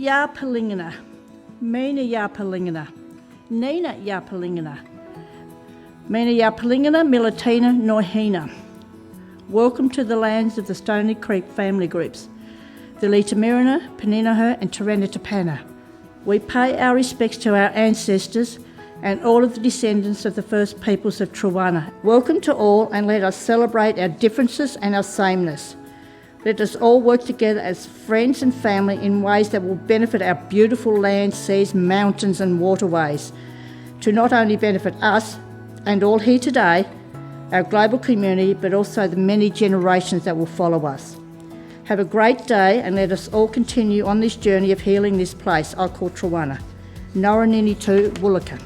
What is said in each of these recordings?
Yapalingana, Mina Yapalingana, Nina Yapalingana, Mina Yapalingana, Militina Nohina. Welcome to the lands of the Stony Creek family groups, the Litamirina, Paninaho and Taranatapana. We pay our respects to our ancestors and all of the descendants of the first peoples of Truwana. Welcome to all, and let us celebrate our differences and our sameness. Let us all work together as friends and family in ways that will benefit our beautiful land, seas, mountains and waterways, to not only benefit us and all here today, our global community, but also the many generations that will follow us. Have a great day, and let us all continue on this journey of healing this place I call Truwana. Noranini tu Woolaka.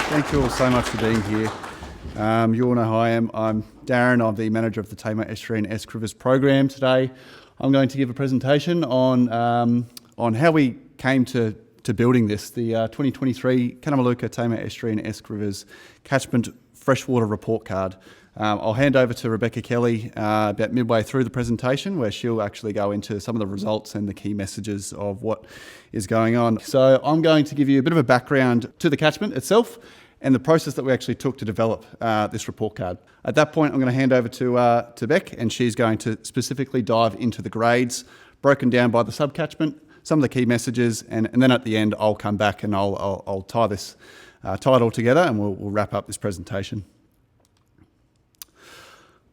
Thank you all so much for being here. You all know who I am. I'm Darren. I'm the manager of the Tamar Estuary and Esk Rivers program. Today I'm going to give a presentation on how we came to building this, the 2023 Kanamaluka Tamar Estuary and Esk Rivers Catchment Freshwater Report Card. I'll hand over to Rebecca Kelly about midway through the presentation, where she'll actually go into some of the results and the key messages of what is going on. So I'm going to give you a bit of a background to the catchment itself and the process that we actually took to develop this report card. At that point, I'm going to hand over to Beck, and she's going to specifically dive into the grades, broken down by the subcatchment, some of the key messages, and then at the end, I'll come back and I'll tie it all together, and we'll wrap up this presentation.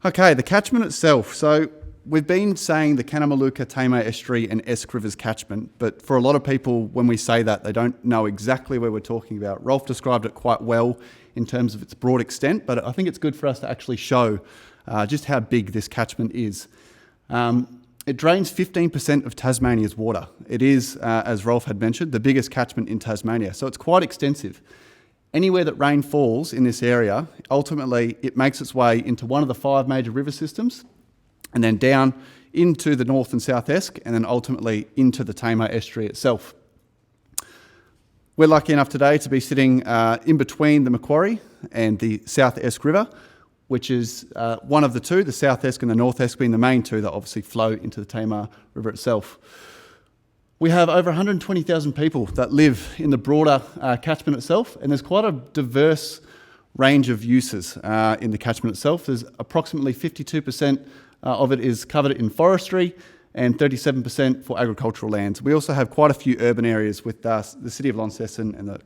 Okay, the catchment itself. So we've been saying the Kanamaluka, Tamar Estuary and Esk Rivers catchment, but for a lot of people, when we say that, they don't know exactly where we're talking about. Rolf described it quite well in terms of its broad extent, but I think it's good for us to actually show just how big this catchment is. It drains 15% of Tasmania's water. It is, as Rolf had mentioned, the biggest catchment in Tasmania, so it's quite extensive. Anywhere that rain falls in this area, ultimately it makes its way into one of the 5 major river systems, and then down into the North and South Esk, and then ultimately into the Tamar Estuary itself. We're lucky enough today to be sitting in between the Macquarie and the South Esk River, which is one of the two, the South Esk and the North Esk being the main two that obviously flow into the Tamar River itself. We have over 120,000 people that live in the broader catchment itself, and there's quite a diverse range of uses in the catchment itself. There's approximately 52% of it is covered in forestry and 37% for agricultural lands. We also have quite a few urban areas, with the City of Launceston and the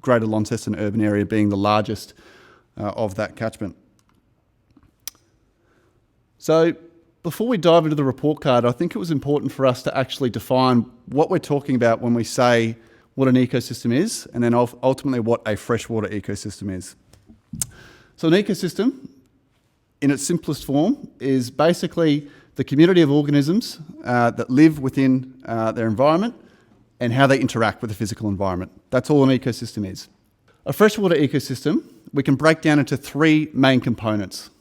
Greater Launceston urban area being the largest of that catchment. So before we dive into the report card, I think it was important for us to actually define what we're talking about when we say what an ecosystem is, and then ultimately what a freshwater ecosystem is. So an ecosystem, in its simplest form, is basically the community of organisms that live within their environment and how they interact with the physical environment. That's all an ecosystem is. A freshwater ecosystem, we can break down into 3 main components.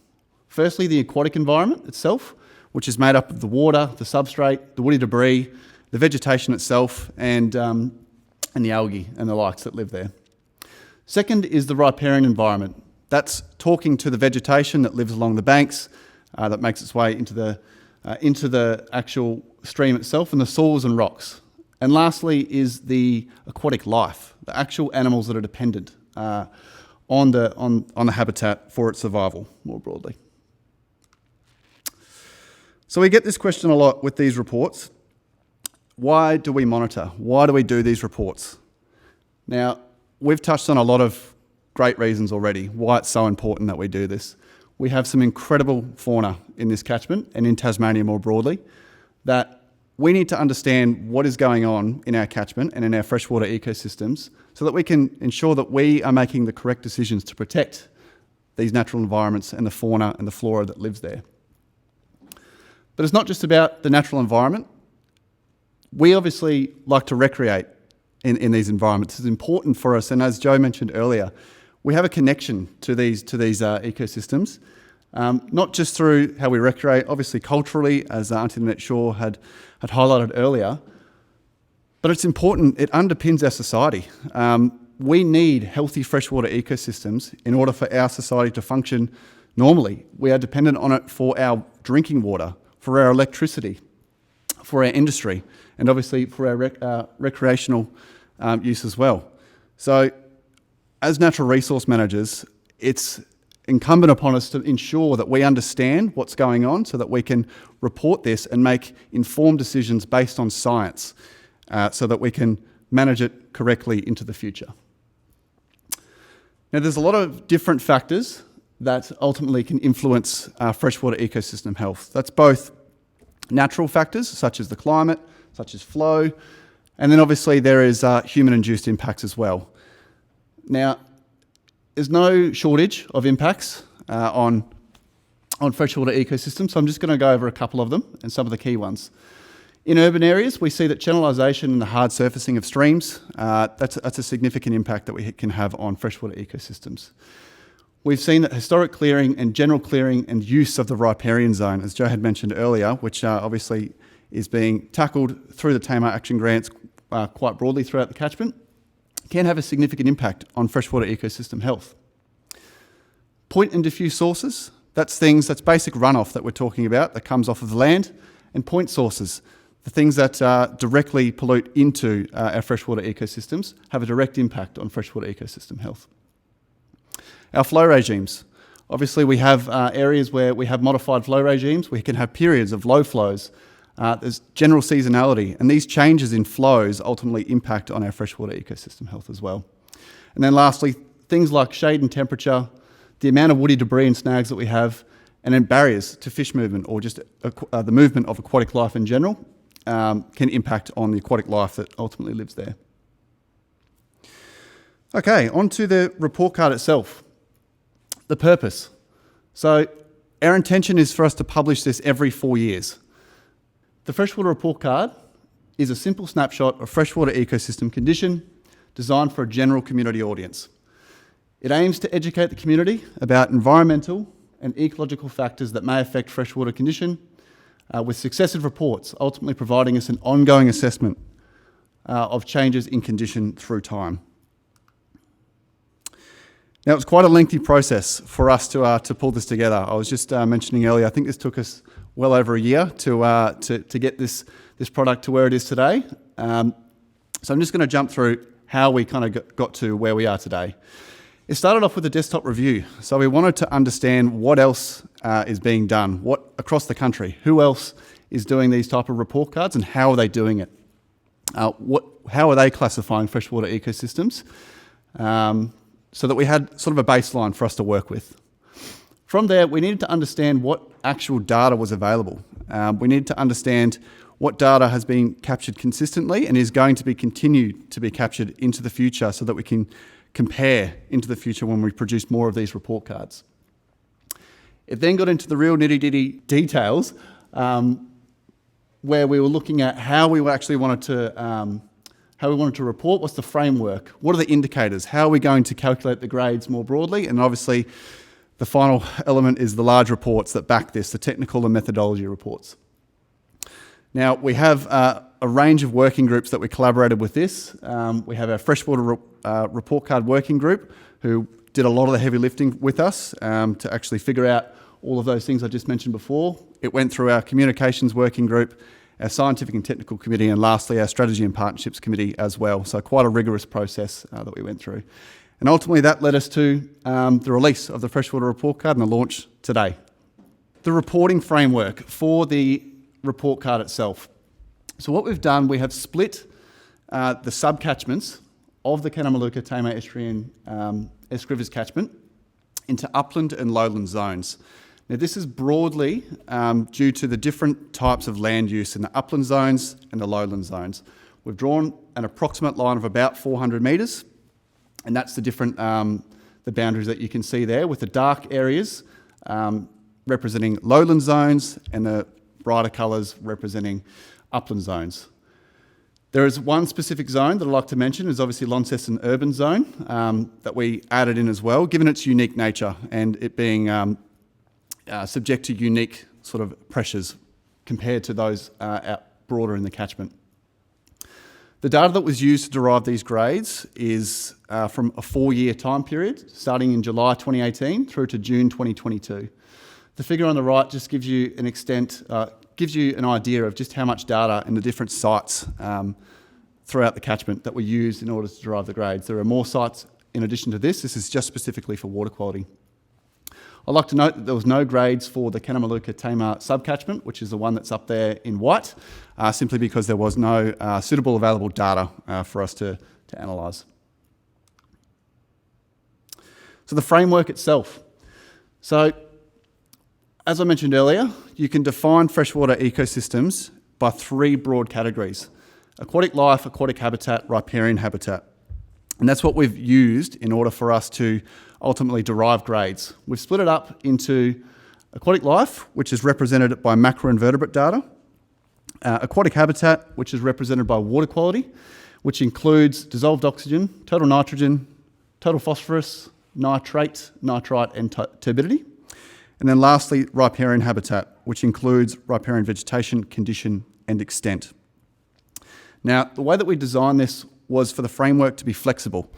Firstly, the aquatic environment itself, which is made up of the water, the substrate, the woody debris, the vegetation itself, and the algae and the likes that live there. Second is the riparian environment. That's talking to the vegetation that lives along the banks, that makes its way into the actual stream itself, and the soils and rocks. And lastly is the aquatic life, the actual animals that are dependent on the habitat for its survival, more broadly. So we get this question a lot with these reports. Why do we monitor? Why do we do these reports? Now, we've touched on a lot of great reasons already why it's so important that we do this. We have some incredible fauna in this catchment and in Tasmania more broadly, that we need to understand what is going on in our catchment and in our freshwater ecosystems so that we can ensure that we are making the correct decisions to protect these natural environments and the fauna and the flora that lives there. But it's not just about the natural environment. We obviously like to recreate in these environments. It's important for us, and as Joe mentioned earlier, we have a connection to these ecosystems, not just through how we recreate, obviously culturally, as Auntie Lynette Shaw had highlighted earlier, but it's important, it underpins our society. We need healthy freshwater ecosystems in order for our society to function normally. We are dependent on it for our drinking water, for our electricity, for our industry and obviously for our recreational use as well. So as natural resource managers, it's incumbent upon us to ensure that we understand what's going on so that we can report this and make informed decisions based on science so that we can manage it correctly into the future. Now, there's a lot of different factors that ultimately can influence freshwater ecosystem health. That's both natural factors, such as the climate, such as flow, and then obviously there is human-induced impacts as well. Now, there's no shortage of impacts on freshwater ecosystems, so I'm just going to go over a couple of them and some of the key ones. In urban areas, we see that channelization and the hard surfacing of streams, that's a significant impact that we can have on freshwater ecosystems. We've seen that historic clearing and general clearing and use of the riparian zone, as Joe had mentioned earlier, which obviously is being tackled through the TAMR action grants quite broadly throughout the catchment, can have a significant impact on freshwater ecosystem health. Point and diffuse sources, that's basic runoff that we're talking about that comes off of the land, and point sources, the things that directly pollute into our freshwater ecosystems have a direct impact on freshwater ecosystem health. Our flow regimes. Obviously, we have areas where we have modified flow regimes. We can have periods of low flows. There's general seasonality, and these changes in flows ultimately impact on our freshwater ecosystem health as well. And then lastly, things like shade and temperature, the amount of woody debris and snags that we have, and then barriers to fish movement or just the movement of aquatic life in general can impact on the aquatic life that ultimately lives there. Okay, on to the report card itself. The purpose. So our intention is for us to publish this every 4 years. The Freshwater Report Card is a simple snapshot of freshwater ecosystem condition designed for a general community audience. It aims to educate the community about environmental and ecological factors that may affect freshwater condition, with successive reports ultimately providing us an ongoing assessment of changes in condition through time. Now, it was quite a lengthy process for us to pull this together. I was just mentioning earlier, I think this took us well over a year to get this product to where it is today. So I'm just going to jump through how we kind of got to where we are today. It started off with a desktop review. So we wanted to understand what else is being done, what across the country, who else is doing these type of report cards and how are they doing it? How are they classifying freshwater ecosystems? So that we had sort of a baseline for us to work with. From there, we needed to understand what actual data was available. We needed to understand what data has been captured consistently and is going to be continued to be captured into the future so that we can compare into the future when we produce more of these report cards. It then got into the real nitty-gritty details where we were looking at how we actually wanted to report, what's the framework, what are the indicators, how are we going to calculate the grades more broadly, and obviously the final element is the large reports that back this, the technical and methodology reports. Now, we have a range of working groups that we collaborated with this. We have our Freshwater Report Card Working Group, who did a lot of the heavy lifting with us to actually figure out all of those things I just mentioned before. It went through our Communications Working Group, our Scientific and Technical Committee, and lastly, our Strategy and Partnerships Committee as well. So quite a rigorous process that we went through. And ultimately, that led us to the release of the Freshwater Report Card and the launch today. The reporting framework for the report card itself. So what we've done, we have split the subcatchments of the Canamalooka, Tamar Estuary and Esk Rivers catchment into upland and lowland zones. Now, this is broadly due to the different types of land use in the upland zones and the lowland zones. We've drawn an approximate line of about 400 metres, and that's the different the boundaries that you can see there, with the dark areas representing lowland zones and the brighter colours representing upland zones. There is one specific zone that I'd like to mention, is obviously Launceston Urban Zone, that we added in as well, given its unique nature and it being subject to unique sort of pressures compared to those out broader in the catchment. The data that was used to derive these grades is from a 4-year time period, starting in July 2018 through to June 2022. The figure on the right just gives you an idea of just how much data in the different sites throughout the catchment that we use in order to derive the grades. There are more sites in addition to this. This is just specifically for water quality. I'd like to note that there was no grades for the Kanamaluka-Tamar subcatchment, which is the one that's up there in white, simply because there was no suitable available data for us to analyse. So the framework itself. So, as I mentioned earlier, you can define freshwater ecosystems by 3 broad categories: aquatic life, aquatic habitat, riparian habitat. And that's what we've used in order for us to ultimately derive grades. We've split it up into aquatic life, which is represented by macroinvertebrate data, aquatic habitat, which is represented by water quality, which includes dissolved oxygen, total nitrogen, total phosphorus, nitrate, nitrite, and turbidity. And then lastly, riparian habitat, which includes riparian vegetation, condition, and extent. Now, the way that we designed this was for the framework to be flexible.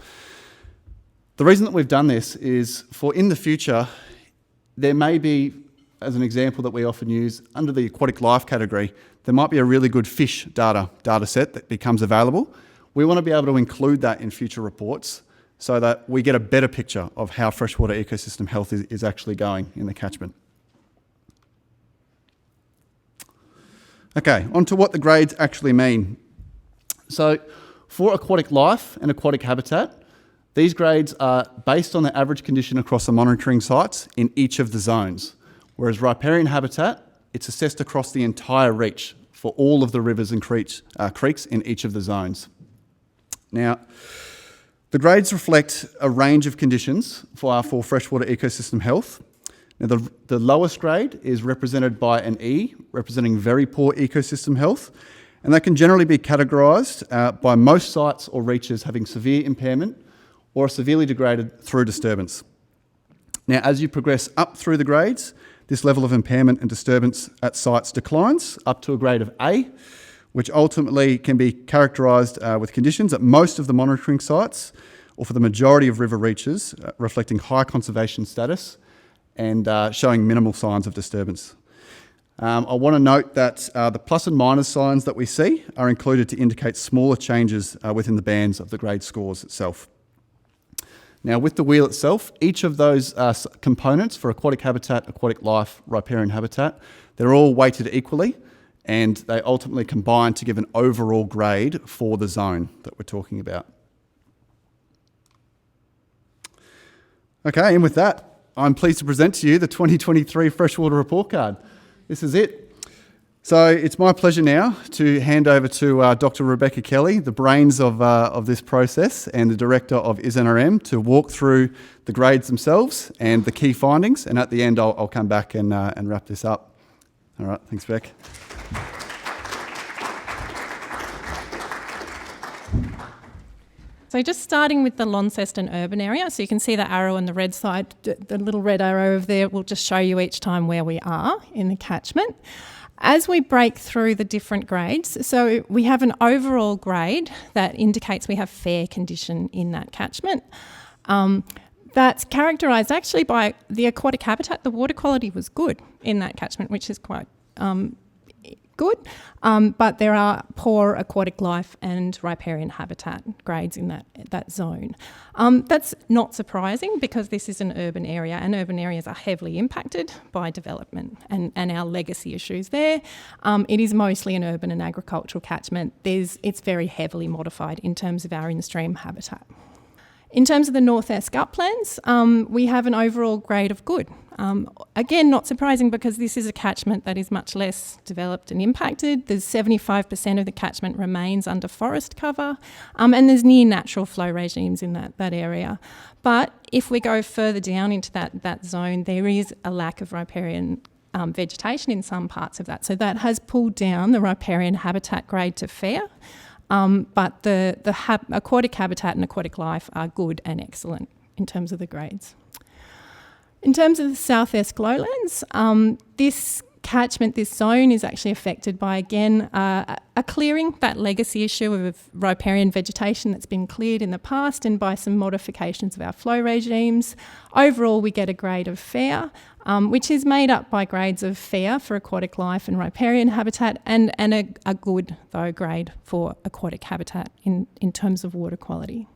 The reason that we've done this is for in the future, there may be, as an example that we often use, under the aquatic life category, there might be a really good fish data set that becomes available. We want to be able to include that in future reports so that we get a better picture of how freshwater ecosystem health is actually going in the catchment. Okay, on to what the grades actually mean. So for aquatic life and aquatic habitat, these grades are based on the average condition across the monitoring sites in each of the zones, whereas riparian habitat, it's assessed across the entire reach for all of the rivers and creeks in each of the zones. Now, the grades reflect a range of conditions for freshwater ecosystem health. Now, the lowest grade is represented by an E, representing very poor ecosystem health, and that can generally be categorised by most sites or reaches having severe impairment or are severely degraded through disturbance. Now, as you progress up through the grades, this level of impairment and disturbance at sites declines up to a grade of A, which ultimately can be characterised with conditions at most of the monitoring sites, or for the majority of river reaches, reflecting high conservation status and showing minimal signs of disturbance. I want to note that the plus and minus signs that we see are included to indicate smaller changes within the bands of the grade scores itself. Now, with the wheel itself, each of those components for aquatic habitat, aquatic life, riparian habitat, they're all weighted equally, and they ultimately combine to give an overall grade for the zone that we're talking about. Okay, and with that, I'm pleased to present to you the 2023 Freshwater Report Card. This is it. So it's my pleasure now to hand over to Dr. Rebecca Kelly, the brains of this process and the director of isNRM, to walk through the grades themselves and the key findings. And at the end, I'll come back and wrap this up. All right, thanks, Beck. So just starting with the Launceston urban area, so you can see the arrow on the red side, the little red arrow over there will just show you each time where we are in the catchment. As we break through the different grades, so we have an overall grade that indicates we have fair condition in that catchment. That's characterised actually by the aquatic habitat. The water quality was good in that catchment, which is quite good, but there are poor aquatic life and riparian habitat grades in that zone. That's not surprising because this is an urban area and urban areas are heavily impacted by development and our legacy issues there. It is mostly an urban and agricultural catchment. It's very heavily modified in terms of our in-stream habitat. In terms of the North Esk uplands, we have an overall grade of good. Again, not surprising because this is a catchment that is much less developed and impacted. There's 75% of the catchment remains under forest cover, and there's near natural flow regimes in that area. But if we go further down into that zone, there is a lack of riparian vegetation in some parts of that. So that has pulled down the riparian habitat grade to fair. But the aquatic habitat and aquatic life are good and excellent in terms of the grades. In terms of the South Esk lowlands, this catchment, this zone is actually affected by, again, a clearing, that legacy issue of riparian vegetation that's been cleared in the past, and by some modifications of our flow regimes. Overall, we get a grade of fair, which is made up by grades of fair for aquatic life and riparian habitat, and a good, though, grade for aquatic habitat in terms of water quality.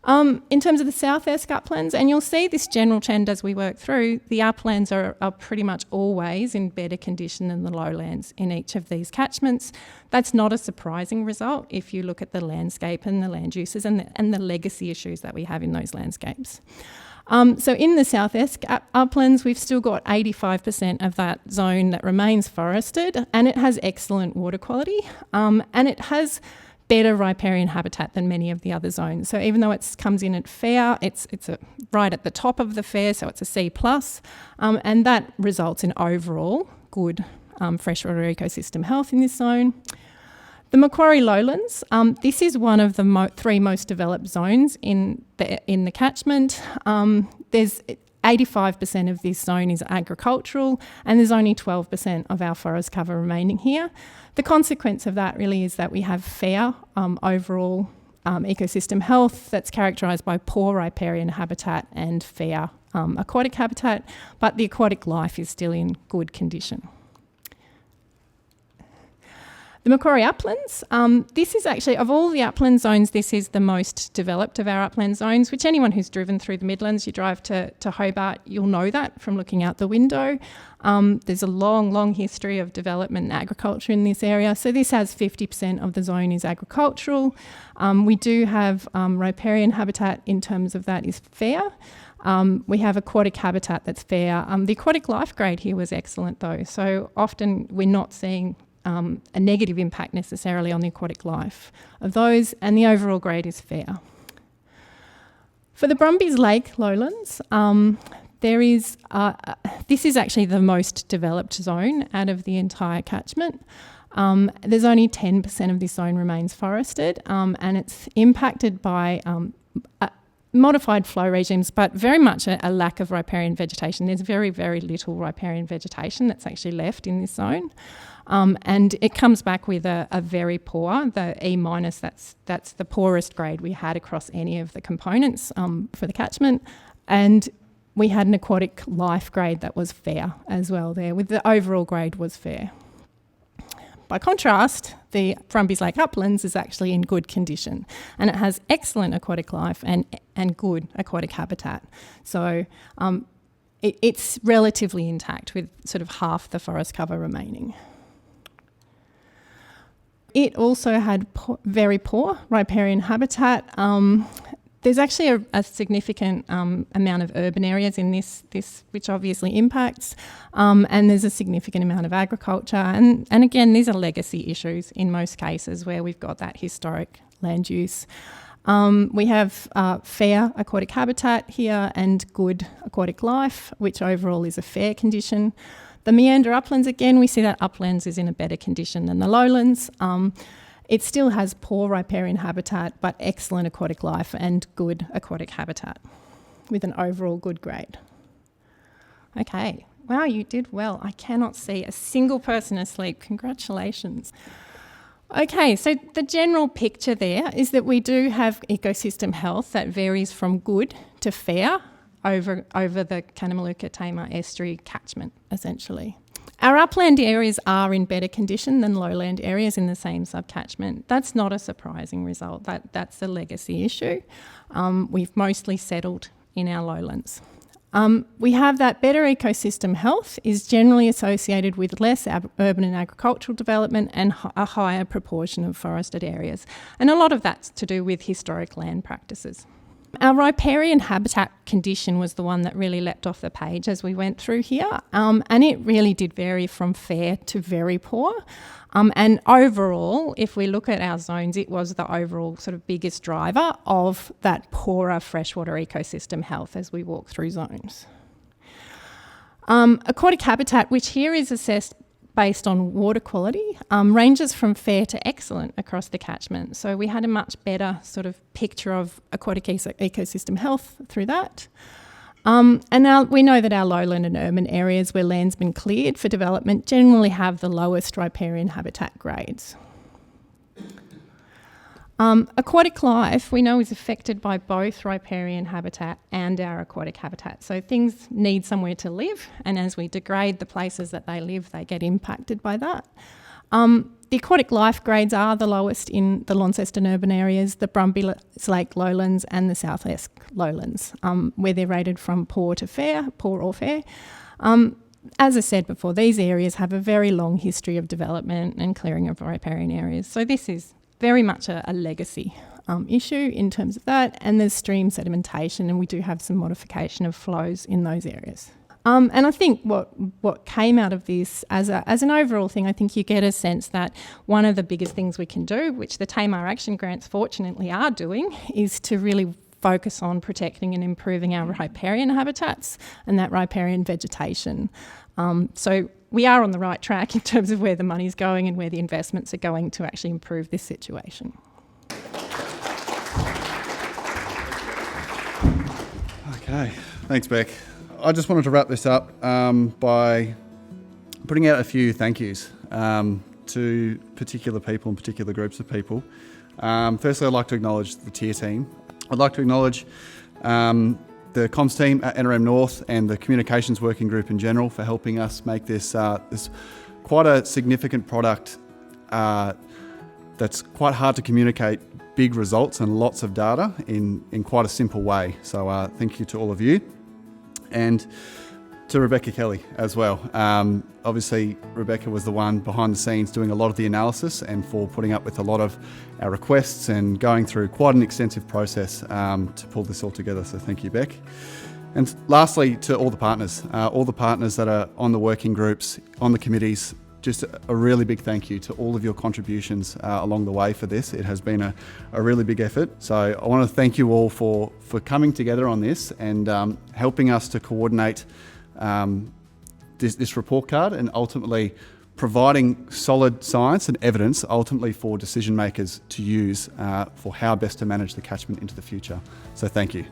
In terms of the South Esk uplands, and you'll see this general trend as we work through, the uplands are pretty much always in better condition than the lowlands in each of these catchments. That's not a surprising result if you look at the landscape and the land uses and the legacy issues that we have in those landscapes. So in the South Esk uplands, we've still got 85% of that zone that remains forested, and it has excellent water quality, and it has better riparian habitat than many of the other zones. So even though it comes in at fair, it's right at the top of the fair, so it's a C+, and that results in overall good freshwater ecosystem health in this zone. The Macquarie Lowlands, this is one of the three most developed zones in the catchment. There's 85% of this zone is agricultural, and there's only 12% of our forest cover remaining here. The consequence of that really is that we have fair overall ecosystem health that's characterised by poor riparian habitat and fair aquatic habitat, but the aquatic life is still in good condition. The Macquarie Uplands, this is actually, of all the upland zones, this is the most developed of our upland zones, which anyone who's driven through the Midlands, you drive to Hobart, you'll know that from looking out the window. There's a long history of development and agriculture in this area. So this has 50% of the zone is agricultural. We do have riparian habitat in terms of that is fair. We have aquatic habitat that's fair. The aquatic life grade here was excellent though. So often we're not seeing a negative impact necessarily on the aquatic life of those, and the overall grade is fair. For the Brumbies Lake lowlands, this is actually the most developed zone out of the entire catchment. There's only 10% of this zone remains forested, and it's impacted by modified flow regimes, but very much a lack of riparian vegetation. There's very little riparian vegetation that's actually left in this zone. And it comes back with a very poor, the E-, that's the poorest grade we had across any of the components for the catchment. And we had an aquatic life grade that was fair as well there, with the overall grade was fair. By contrast, the Brumbies Lake Uplands is actually in good condition, and it has excellent aquatic life and good aquatic habitat. So it's relatively intact with sort of half the forest cover remaining. It also had very poor riparian habitat. There's actually a significant amount of urban areas in this which obviously impacts, and there's a significant amount of agriculture. And again, these are legacy issues in most cases where we've got that historic land use. We have fair aquatic habitat here and good aquatic life, which overall is a fair condition. The meander uplands, again, we see that uplands is in a better condition than the lowlands. It still has poor riparian habitat, but excellent aquatic life and good aquatic habitat with an overall good grade. Okay, wow, you did well. I cannot see a single person asleep. Congratulations. Okay, so the general picture there is that we do have ecosystem health that varies from good to fair over the Canamalooka Tamar estuary catchment, essentially. Our upland areas are in better condition than lowland areas in the same subcatchment. That's not a surprising result. That's a legacy issue. We've mostly settled in our lowlands. We have that better ecosystem health is generally associated with less urban and agricultural development and a higher proportion of forested areas. And a lot of that's to do with historic land practices. Our riparian habitat condition was the one that really leapt off the page as we went through here, and it really did vary from fair to very poor. And overall, if we look at our zones, it was the overall sort of biggest driver of that poorer freshwater ecosystem health as we walk through zones. Aquatic habitat, which here is assessed based on water quality, ranges from fair to excellent across the catchment. So we had a much better sort of picture of aquatic ecosystem health through that. And now we know that our lowland and urban areas where land's been cleared for development generally have the lowest riparian habitat grades. Aquatic life, we know, is affected by both riparian habitat and our aquatic habitat. So things need somewhere to live, and as we degrade the places that they live, they get impacted by that. The aquatic life grades are the lowest in the Launceston urban areas, the Brumbies Lake lowlands and the South Esk lowlands, where they're rated from poor or fair. As I said before, these areas have a very long history of development and clearing of riparian areas. So this is very much a legacy issue in terms of that, and there's stream sedimentation, and we do have some modification of flows in those areas. And I think what came out of this as an overall thing, I think you get a sense that one of the biggest things we can do, which the TAMAR Action Grants fortunately are doing, is to really focus on protecting and improving our riparian habitats and that riparian vegetation. So we are on the right track in terms of where the money's going and where the investments are going to actually improve this situation. Okay, thanks, Beck. I just wanted to wrap this up by putting out a few thank yous to particular people and particular groups of people. Firstly, I'd like to acknowledge the TEER team. I'd like to acknowledge the comms team at NRM North and the communications working group in general for helping us make this quite a significant product that's quite hard to communicate big results and lots of data in quite a simple way. So thank you to all of you. And to Rebecca Kelly as well. Obviously, Rebecca was the one behind the scenes doing a lot of the analysis and for putting up with a lot of our requests and going through quite an extensive process to pull this all together. So thank you, Beck. And lastly, to all the partners that are on the working groups, on the committees, just a really big thank you to all of your contributions along the way for this. It has been a really big effort. So I want to thank you all for coming together on this and helping us to coordinate this report card and ultimately providing solid science and evidence ultimately for decision makers to use for how best to manage the catchment into the future. So thank you.